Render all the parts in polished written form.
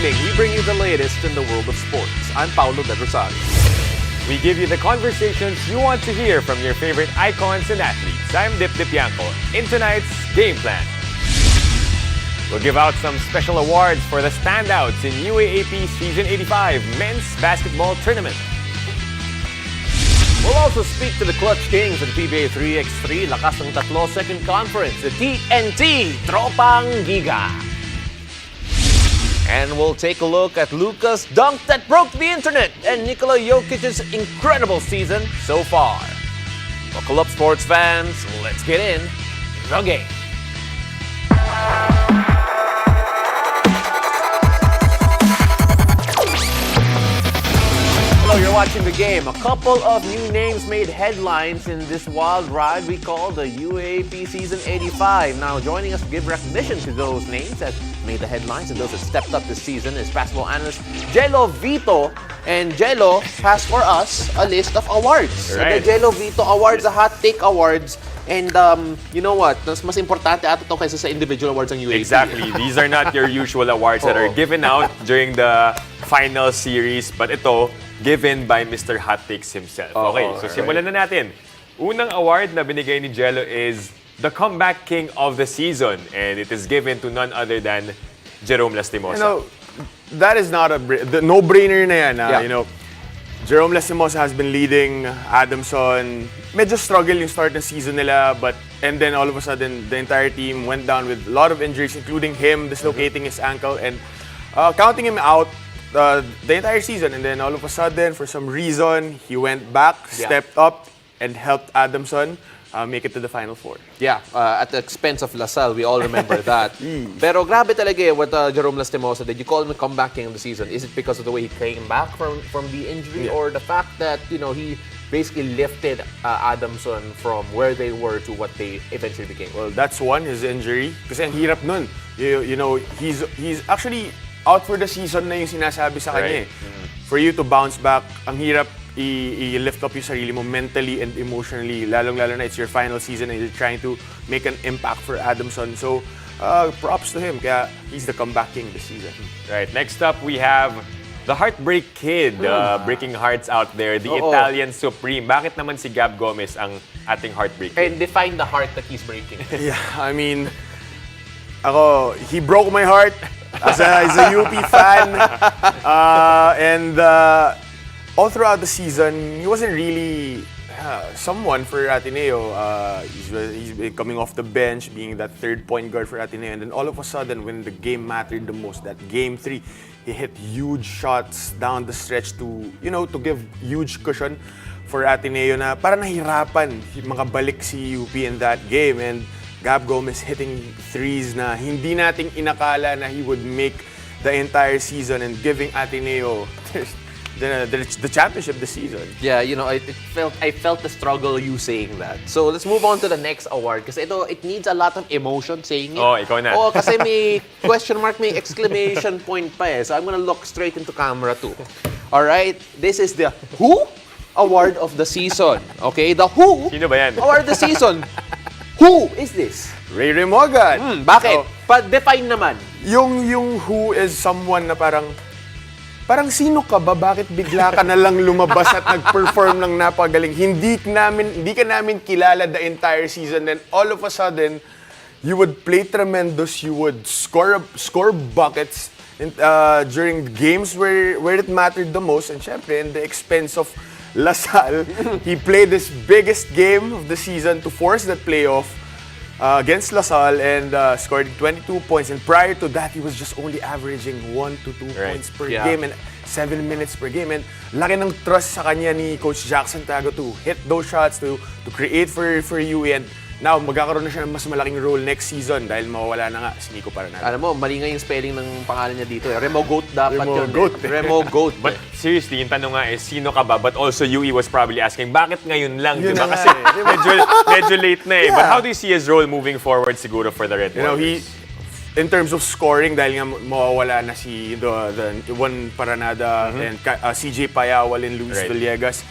Talking, we bring you the latest in the world of sports. I'm Paulo De Rosales. We give you the conversations you want to hear from your favorite icons and athletes. I'm Dip Yanko in tonight's Game Plan. We'll give out some special awards for the Standouts in UAAP Season 85 Men's Basketball Tournament. We'll also speak to the Clutch Kings of the PBA 3x3 Lakas ng Tatlo Second Conference, the TNT Tropang Giga. And we'll take a look at Luka's dunk that broke the internet and Nikola Jokic's incredible season so far. Buckle up, sports fans. Let's get in the game. Hello, you're watching the game. A couple of new names made headlines in this wild ride we call the UAAP Season 85. Now, joining us to give recognition to those names that made the headlines and those that stepped up this season is basketball analyst Jello Vito. And Jello has for us a list of awards. Right. The Jello Vito Awards, the Hot Take Awards. And you know what? Mas importante ata to kaysa sa individual awards ng UAAP. Exactly. These are not your usual awards that are given out during the final series. But ito, given by Mr. Hot Takes himself. Okay, so simulan na natin. Unang award na binigay ni Jello is the Comeback King of the Season. And it is given to none other than Jerome Lastimosa. You know, that is not the no-brainer na yan. Yeah. You know, Jerome Lastimosa has been leading Adamson. Medyo struggle yung start ng season nila, and then all of a sudden, the entire team went down with a lot of injuries, including him dislocating his ankle and counting him out the entire season. And then all of a sudden, for some reason, he went back, stepped up, and helped Adamson make it to the Final Four. Yeah, at the expense of LaSalle, we all remember that. Pero grabe talaga what Jerome Lastimosa did. You call him a comeback king of the season. Is it because of the way he came back from the injury, or the fact that he basically lifted Adamson from where they were to what they eventually became? Well, that's one, his injury. Kasi ang hirap nun. You know, he's actually out for the season na yung sinasabi sa kanya. Right. For you to bounce back, ang hirap i-lift up yung sarili mo mentally and emotionally. Lalong-lalo na it's your final season and you're trying to make an impact for Adamson. So, props to him. Kaya he's the comeback king this season. Right, next up we have the Heartbreak Kid, breaking hearts out there, the Italian Supreme. Bakit naman si Gab Gomez ang ating Heartbreak Kid? And define the heart that he's breaking. Yeah, I mean, he broke my heart as a UP fan. And all throughout the season, he wasn't really someone for Ateneo. He's been coming off the bench, being that third point guard for Ateneo. And then all of a sudden, when the game mattered the most, that game 3, he hit huge shots down the stretch to give huge cushion for Ateneo na parang nahirapan makabalik si UP in that game. And Gab Gomez hitting threes na hindi nating inakala na he would make the entire season and giving Ateneo the championship this season. Yeah, I felt the struggle you saying that. So let's move on to the next award kasi it needs a lot of emotion saying it. Oh, ikaw na. Kasi may question mark, may exclamation point pa eh. So I'm gonna look straight into camera too. All right, this is the Who Award of the Season. Okay, the Who Sino ba yan? Award of the Season. Who is this? Ray Morgan. Bakit? Pa-define naman. Yung who is someone na parang sino ka ba? Bakit bigla ka na lang lumabas at nag-perform ng napagaling? Hindi ka namin kilala the entire season. Then all of a sudden, you would play tremendous. You would score buckets during games where it mattered the most. And syempre, in the expense of LaSalle, he played his biggest game of the season to force that playoff against LaSalle and scored 22 points. And prior to that, he was just only averaging 1 to 2 points per game and 7 minutes per game. And laki ng trust sa kanya ni Coach Jackson Tago to hit those shots, to create for UE. And now, magkakaroon na siya ng mas malaking role next season dahil mawawala na nga si Nico Paranal. Alam mo, mali nga yung spelling ng pangalan niya dito. Remo Goat dapat Remo yun. Goat. Remo Goat. But seriously, yung tanong nga is, sino ka ba? But also, UE was probably asking, bakit ngayon lang? Yun Diba? na Kasi nga medyo late na eh. Yeah. But how do you see his role moving forward siguro for the Red Warriors? In terms of scoring, dahil nga mawawala na si the Juan Paranada and CJ Payawal and Luis Villegas.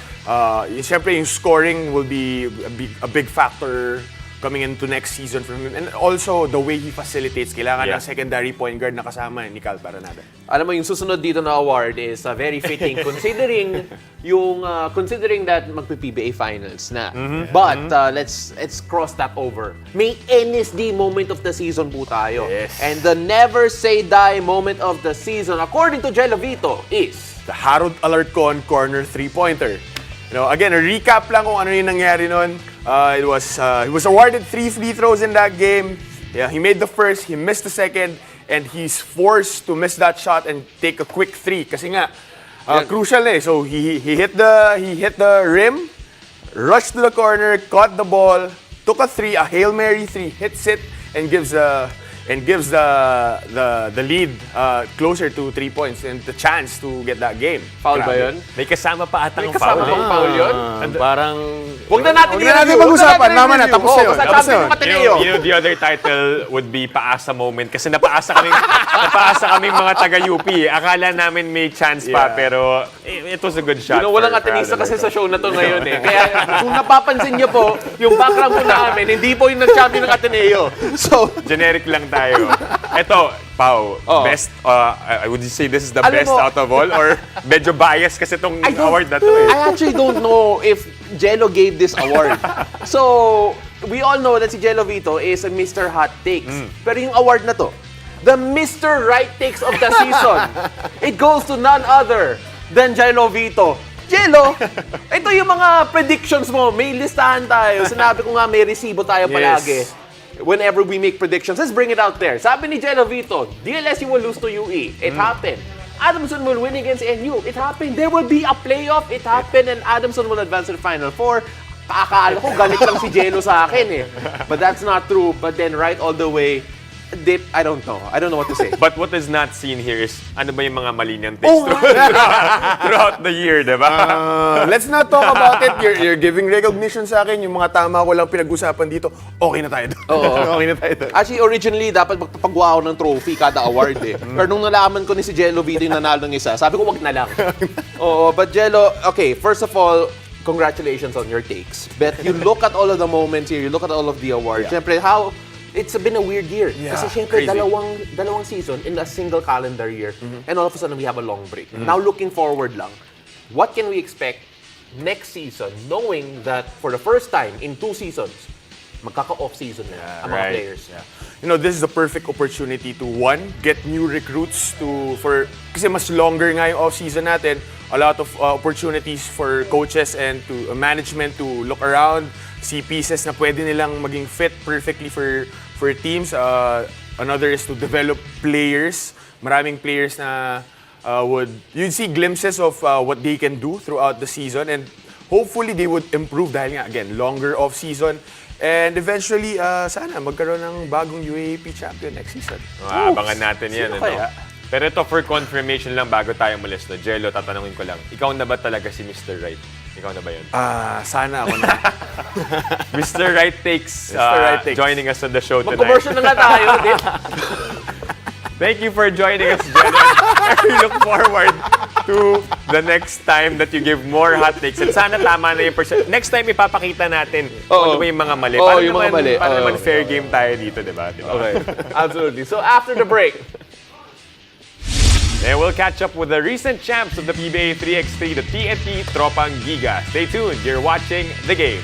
Siyempre, yung scoring will be a big factor coming into next season from him. And also, the way he facilitates. Kailangan Yeah. ng secondary point guard na kasama ni Cal Paranada. Alam mo, yung susunod dito na award is very fitting considering that magpi-PBA finals na. But let's cross that over. May NSD moment of the season po tayo. Yes. And the never say die moment of the season, according to Jello Vito, is The Harold Alarcon corner three-pointer. Again, a recap lang kung ano yung nangyari nun. He was awarded 3 free throws in that game. Yeah, he made the first, he missed the second, and he's forced to miss that shot and take a quick 3. Kasi nga, crucial eh. So he hit the rim, rushed to the corner, caught the ball, took a 3, a Hail Mary 3, hits it, and gives the lead closer to 3 points and the chance to get that game. foul ba yun? May kasama pa atang May kasama foul. bang foul yun? Parang... Huwag na natin pag-usapan. Tama na, tapos na yun. Basta Tapos na champion yun. ng Ateneo. The other title would be Paasa Moment kasi napaasa kaming mga taga-UP. Akala namin may chance pa, pero it was a good shot. Walang for Atenista Harold kasi Alarcon. sa show na to ngayon eh. Kaya kung napapansin niyo po, yung background po namin, hindi po yung nag-champion ng Ateneo. So, Generic lang tayo. Ito, Pao, best, I would you say this is the Alam best mo- out of all? Or medyo biased kasi itong award na to eh. I actually don't know if Jello gave this award. So, we all know that si Jello Vito is a Mr. Hot Takes. Pero yung award na to, the Mr. Right Takes of the season, it goes to none other than Jello Vito. Jello, ito yung mga predictions mo. May listahan tayo. Sinabi ko nga may resibo tayo palagi. Whenever we make predictions, let's bring it out there. Sabi ni Jello Vito, DLSU will lose to UE. It happened. Adamson will win against NU. It happened. There will be a playoff. It happened. And Adamson will advance to the Final Four. Akala ko galit lang si Jello sa akin eh. But that's not true. But then right all the way, Dip, I don't know. I don't know what to say. But what is not seen here is ano ba yung mga mali niyang takes throughout the year, di ba? Let's not talk about it. You're giving recognition sa akin. Yung mga tama ko lang pinag-usapan dito, okay na tayo doon. Okay na tayo doon. Actually, originally, dapat magpapagawa ako ng trophy kada award eh. Pero nung nalaman ko ni si Jello Vito yung nanalo ng isa, sabi ko wag na lang. Oo, but Jello, okay, first of all, congratulations on your takes. But you look at all of the moments here, you look at all of the awards. Siyempre, it's been a weird year. Kasi siyempre, crazy. dalawang season in a single calendar year. And all of a sudden, we have a long break. Now, looking forward lang, what can we expect next season knowing that for the first time in 2 seasons, magkaka-off season na ang mga players. This is the perfect opportunity to, one, get new recruits kasi mas longer nga yung off-season natin. A lot of opportunities for coaches and to management to look around, see pieces na pwede nilang maging fit perfectly for teams. Another is to develop players. Maraming players na you'd see glimpses of what they can do throughout the season, and hopefully they would improve dahil nga, again, longer off-season. And eventually, sana magkaroon ng bagong UAAP champion next season. Abangan natin yan. Sino kaya? Pero ito, for confirmation lang bago tayo umalis na, Jello, tatanungin ko lang, ikaw na ba talaga si Mr. Right? Ikaw na ba yun? Sana ako na. Mr. Right Takes, Mr. Right Takes. joining us on the show tonight. Mag-commercial na nga tayo, Dip. Thank you for joining us, Jello. We look forward to the next time that you give more hot takes. And sana tama na yung percent. Next time, ipapakita natin kung ano ba yung mga mali. Oo, yung mga mali. Para naman Oo. fair game tayo dito, di ba? Okay, absolutely. So after the break, And we'll catch up with the recent champs of the PBA 3x3, the TNT Tropang Giga. Stay tuned. You're watching The Game.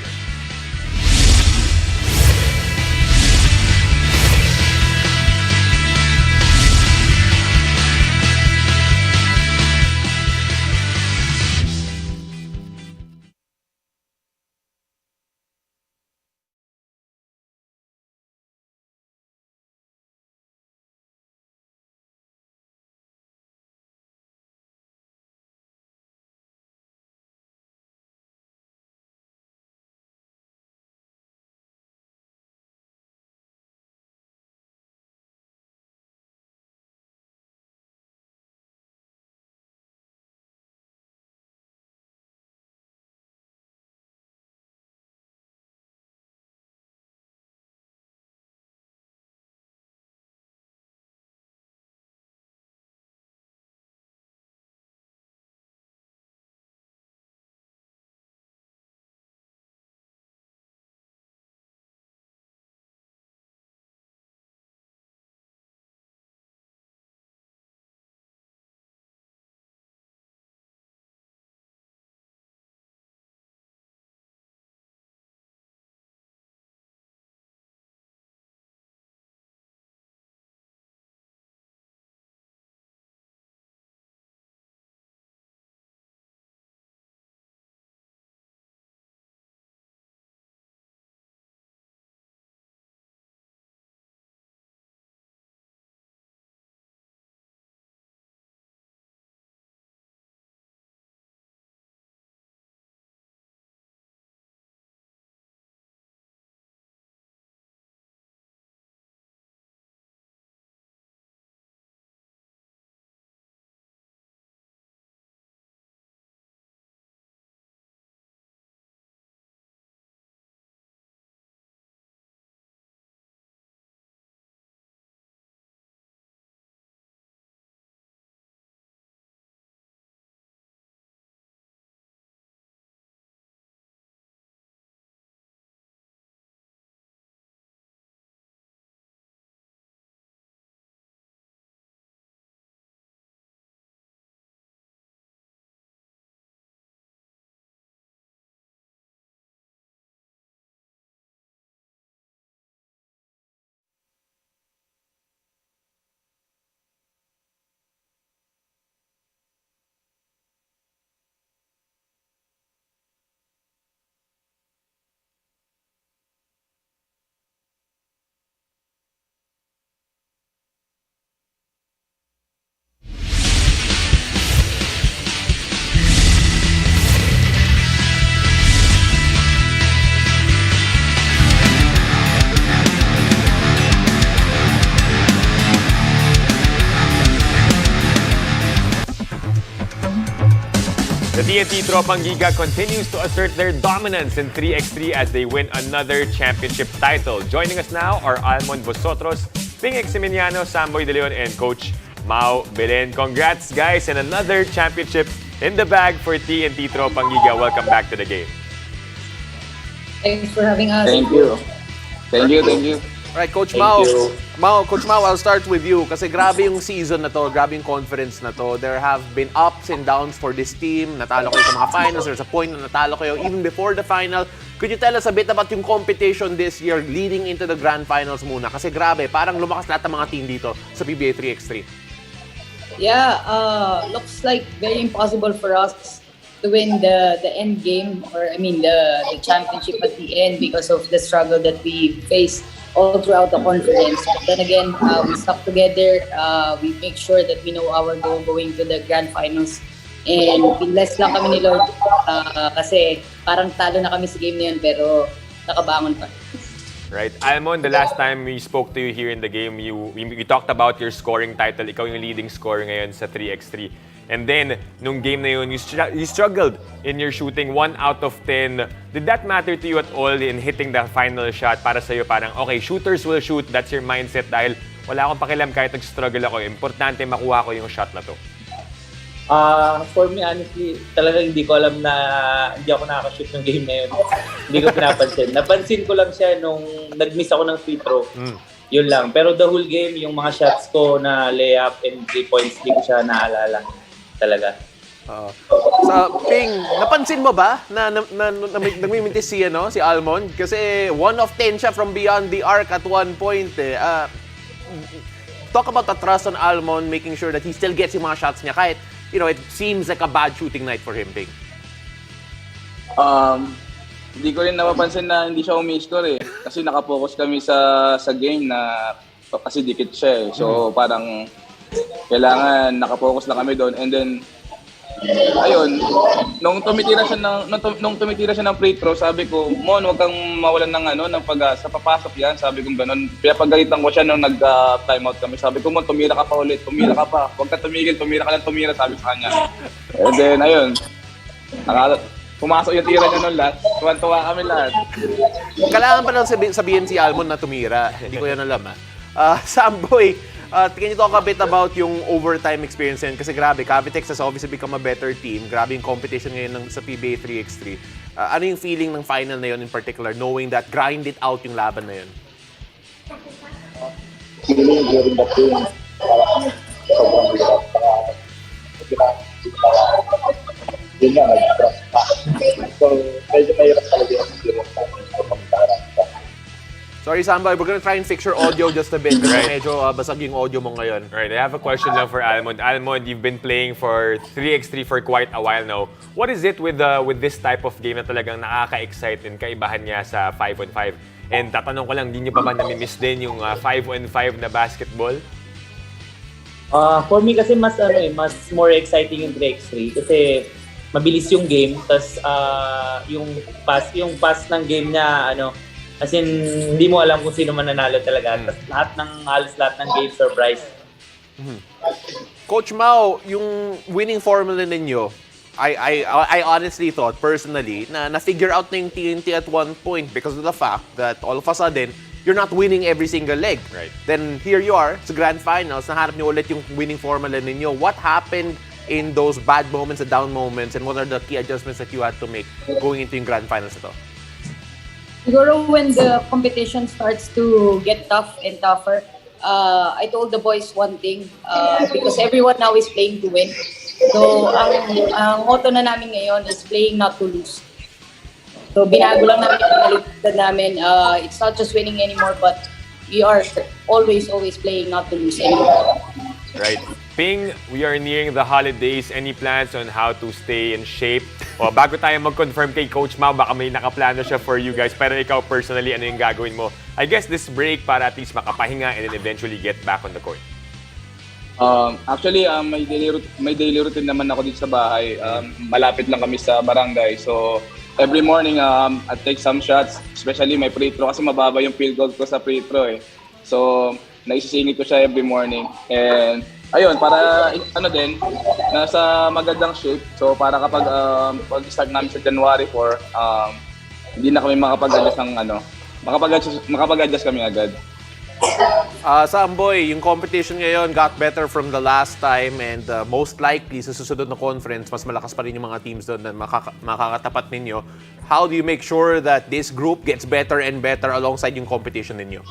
The TNT Tropang Giga continues to assert their dominance in 3x3 as they win another championship title. Joining us now are Almond Vosotros, Ping Eximiniano, Samboy De Leon, and Coach Mau Belen. Congrats, guys, and another championship in the bag for TNT Tropang Giga. Welcome back to the game. Thanks for having us. Thank you. Thank you. Alright, Coach Thank Mau. you. Coach Mau, I'll start with you kasi grabe yung season na to, grabe yung conference na to. There have been ups and downs for this team. Natalo kayo sa mga finals. There's a point na natalo kayo even before the final. Could you tell us a bit about yung competition this year leading into the grand finals muna? Kasi grabe, parang lumakas lahat ng mga team dito sa PBA 3x3. Yeah, looks like very impossible for us to win the end game, or I mean the championship at the end because of the struggle that we faced all throughout the conference. But then again, we stuck together. We make sure that we know our goal going to the grand finals. And blessed lang kami ni Lord kasi parang talo na kami sa game na yun pero nakabangon pa. Right. Almond, the last time we spoke to you here in the game, we talked about your scoring title. Ikaw yung leading scorer ngayon sa 3x3. And then, nung game na yun, you struggled in your shooting 1 out of 10. Did that matter to you at all in hitting the final shot? Para sa'yo, parang, okay, shooters will shoot. That's your mindset dahil wala akong pakialam kahit nag-struggle ako. Importante makuha ko yung shot na to. For me, honestly, talagang hindi ko alam na hindi ako nakaka-shoot ng game na yun. Hindi ko pinapansin. Napansin ko lang siya nung nag-miss ako ng free throw. Yun lang. Pero the whole game, yung mga shots ko na layup and 3 points, hindi ko siya naalala. Talaga. Sa Ping, napansin mo ba na nagmimintis si Almond? Kasi 1 of 10 siya from beyond the arc at one point. Talk about the trust on Almond, making sure that he still gets yung mga shots niya kahit it seems like a bad shooting night for him, Ping. Hindi ko rin napapansin na hindi siya umi-score eh. Kasi nakapokus kami sa game na kasi dikit siya eh. So parang kailangan nakapokus lang kami doon. And then ayun, nung tumitira siya ng free throw, sabi ko, Mon, wag kang mawalan ng pag-asa, papasok yan, sabi ko gano'n. Pinapagalitan ko siya nung nag-timeout kami. Sabi ko, Mon, tumira ka pa ulit, tumira ka pa. Huwag ka tumigil, tumira ka lang, sabi sa kanya. And then, ayun, pumasok yung tira niya nung lahat. Tuwan-tuwa kami lahat. Kailangan pa lang sabihin si Almond na tumira. Hindi ko yan alam, Samboy, can you talk a bit about yung overtime experience yan? Kasi grabe, Cavitex has obviously become a better team. Grabe yung competition ngayon sa PBA 3x3. Ano yung feeling ng final na yun in particular, knowing that grind it out yung laban na yun? Feeling during the game, parang sobrang hirap. Yun nga, nag-trust pa. So, medyo mahirap talaga yung experience namin sa pagkakarang. Sorry, Samboy, we're gonna try and fix your audio just a bit kasi medyo basag yung audio mo ngayon. Right, I have a question lang for Almond. Almond, you've been playing for 3x3 for quite a while now. What is it with this type of game na talagang nakaka-excite and kaibahan niya sa 5-on-5? And tatanong ko lang, di niyo pa ba nami-miss din yung 5-on-5 na basketball? For me kasi mas more exciting yung 3x3 kasi mabilis yung game, tas yung pass ng game niya as in, hindi mo alam kung sino man nanalo talaga. Tas halos lahat ng game surprise. Coach Mau, yung winning formula ninyo, I honestly thought personally na figure out na yung TNT at one point because of the fact that all of a sudden you're not winning every single leg. Right. Then here you are sa grand finals, nahanap niyo ulit yung winning formula ninyo. What happened in those bad moments, the down moments, and what are the key adjustments that you had to make going into yung grand finals na to? Siguro when the competition starts to get tough and tougher, I told the boys one thing, because everyone now is playing to win. So, ang motto na namin ngayon is playing not to lose. So, binago lang namin yung pinalitan namin. It's not just winning anymore, but we are always playing not to lose anymore. Right. Ping, we are nearing the holidays. Any plans on how to stay in shape? O, bago tayo mag-confirm kay Coach Mau, baka may nakaplano siya for you guys. Pero ikaw personally, ano yung gagawin mo? I guess this break para at least makapahinga and then eventually get back on the court. Actually, may daily routine naman ako dito sa bahay. Malapit lang kami sa barangay. So, every morning, I take some shots. Especially may free throw kasi mababa yung field goal ko sa free throw eh. So, naisisingit ko siya every morning. And ayun, para ano din, nasa magandang shape. So para kapag pag-start namin sa January 4, hindi na kami makapag-adjust ng makapag-adjust kami agad. Samboy, yung competition ngayon got better from the last time and most likely sa susunod na conference, mas malakas pa rin yung mga teams doon na makakatapat ninyo. How do you make sure that this group gets better and better alongside yung competition ninyo?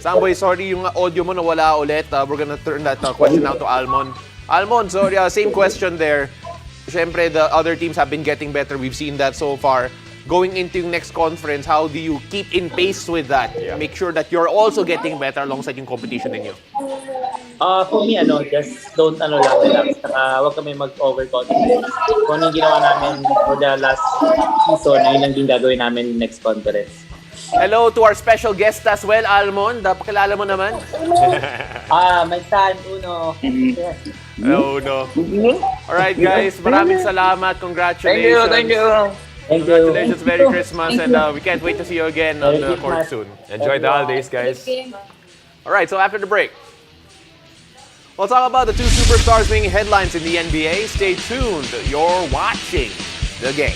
Samboy, sorry yung audio mo nawala ulit. We're gonna turn that question out to Almon. Almon, sorry, same question there. Siyempre, the other teams have been getting better. We've seen that so far. Going into yung next conference, how do you keep in pace with that? Make sure that you're also getting better alongside yung competition ninyo. For me, just don't relax. Huwag kami mag-overconfidence. Kung ano yung ginawa namin for the last season, ayun lang din gagawin namin next conference. Hello to our special guest as well, Almon. Pakilala mo naman. My son, Uno. Hello, no. Alright guys, maraming salamat. Congratulations. Thank you. Thank you. Congratulations, Merry Christmas, and we can't wait to see you again on the court soon. Enjoy the holidays, guys. Alright, so after the break, we'll talk about the two superstars making headlines in the NBA. Stay tuned. You're watching the game.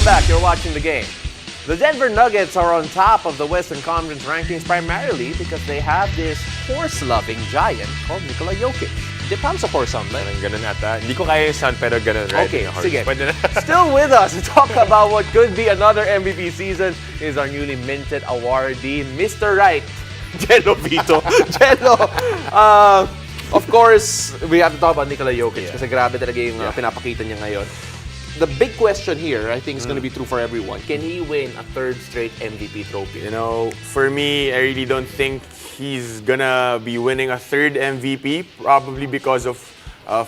Back, you're watching the game. The Denver Nuggets are on top of the Western Conference rankings primarily because they have this horse-loving giant called Nikola Jokic. Di pa sa horse sound, right? Ganun ata. Hindi ko kaya yung sound, pero ganun, right? Okay, Yung horse. sige. Pwede na. Still with us to talk about what could be another MVP season is our newly minted awardee, Mr. Right, Jello Vito. Jello, of course, we have to talk about Nikola Jokic kasi grabe talaga yung pinapakita niya ngayon. The big question here, I think, is going to be true for everyone. Can he win a third straight MVP trophy? You know, for me, I really don't think he's gonna be winning a third MVP, probably because of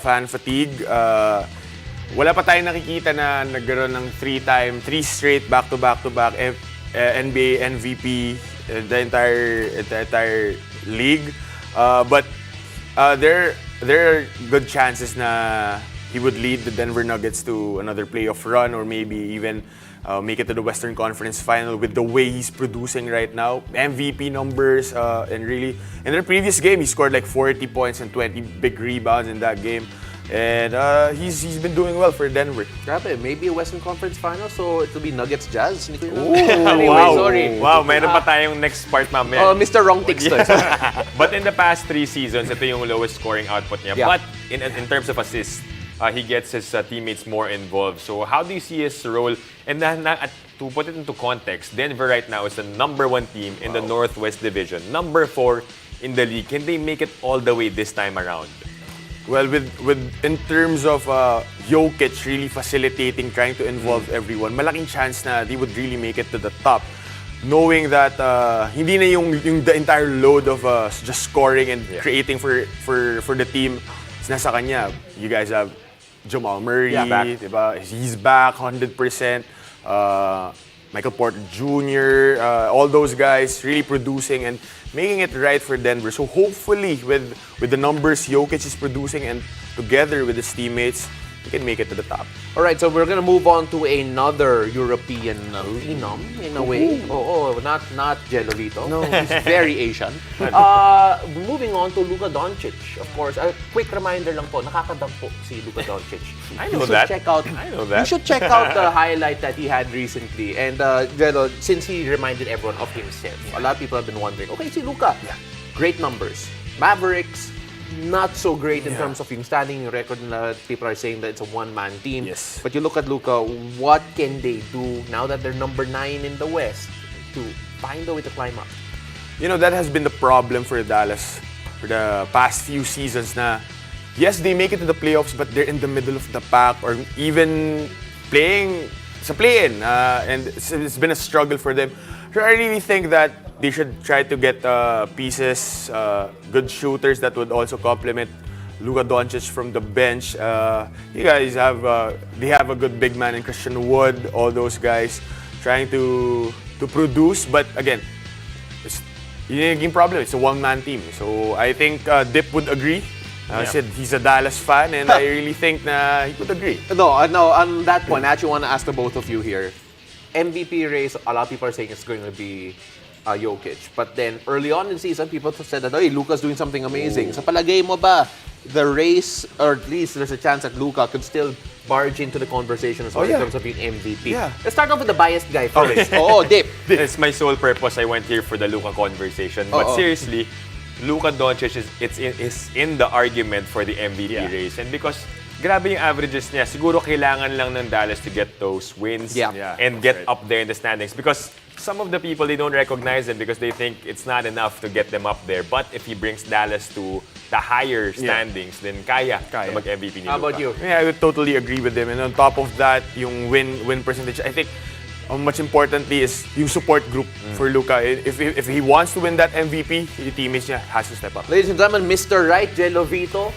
fan fatigue. Wala pa tayong nakikita na nagkaroon ng three straight back-to-back NBA MVP, the entire league. But there are good chances na he would lead the Denver Nuggets to another playoff run or maybe even make it to the Western Conference Final with the way he's producing right now. MVP numbers, and really, in the previous game, he scored like 40 points and 20 big rebounds in that game. And he's been doing well for Denver. Grabe, maybe a Western Conference Final, so it will be Nuggets Jazz. Anyway, wow. Sorry. Wow, meron pa tayong next part mamaya. Mr. Wrong Ticks to. But in the past 3 seasons, ito yung lowest scoring output niya. Yeah. But in terms of assists, he gets his teammates more involved. So how do you see his role? And to put it into context, Denver right now is the #1 team in the Northwest Division, #4 in the league. Can they make it all the way this time around? Well, with in terms of Jokic really facilitating, trying to involve everyone, malaking chance na they would really make it to the top. Knowing that hindi na yung the entire load of just scoring and creating for the team is nasa kanya. You guys have Jamal Murray, diba? He's back 100%. Michael Porter Jr., all those guys really producing and making it right for Denver. So hopefully with the numbers Jokic is producing and together with his teammates, he can make it to the top. All right, so we're gonna move on to another European phenom in a way. Not Jelovito. No, he's very Asian. Moving on to Luka Doncic, of course. A quick reminder lang po, nakakadamp po si Luka Doncic. I know that. You should check out the highlight that he had recently. And Jelo, since he reminded everyone of himself, a lot of people have been wondering, okay, si Luka, great numbers. Mavericks, not so great in terms of yung standing yung record na people are saying that it's a one-man team. Yes. But you look at Luka, what can they do now that they're #9 in the West to find a way to climb up? You know, that has been the problem for Dallas for the past few seasons na, yes, they make it to the playoffs, but they're in the middle of the pack or even playing sa play-in. And it's been a struggle for them. So I really think that they should try to get pieces, good shooters that would also complement Luka Doncic from the bench. You guys have, they have a good big man in Christian Wood, all those guys trying to produce. But again, yun yung problem. It's a one-man team. So I think Dip would agree. I said he's a Dallas fan, and I really think na he would agree. No, on that point, I actually want to ask the both of you here. MVP race, a lot of people are saying it's going to be Jokic. But then, early on in the season, people said that, hey, Luka's doing something amazing. Sa palagay mo ba, the race, or at least there's a chance that Luka could still barge into the conversation as well in terms of being MVP? Yeah. Let's start off with the biased guy first. Dip. It's my sole purpose. I went here for the Luka conversation. But seriously, Luka Doncic is in the argument for the MVP race. And because grabe yung averages niya, siguro kailangan lang ng Dallas to get those wins and get up there in the standings. Because some of the people, they don't recognize him because they think it's not enough to get them up there. But if he brings Dallas to the higher standings, then kaya na mag-MVP ni Luka. How about you? Yeah, I would totally agree with him. And on top of that, yung win percentage, I think much importantly is yung support group for Luka. If he wants to win that MVP, yung teammates niya has to step up. Ladies and gentlemen, Mr. Right, Jelovito.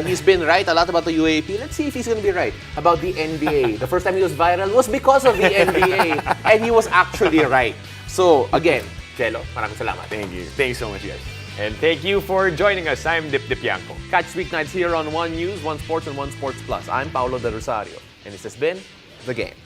He's been right a lot about the UAAP. Let's see if he's going to be right about the NBA. The first time he was viral was because of the NBA. And he was actually right. So, again, Jelo, maraming salamat. Thank you. Thanks so much, guys. And thank you for joining us. I'm Dip Yanko. Catch weeknights here on One News, One Sports, and One Sports Plus. I'm Paulo De Rosario. And this has been The Game.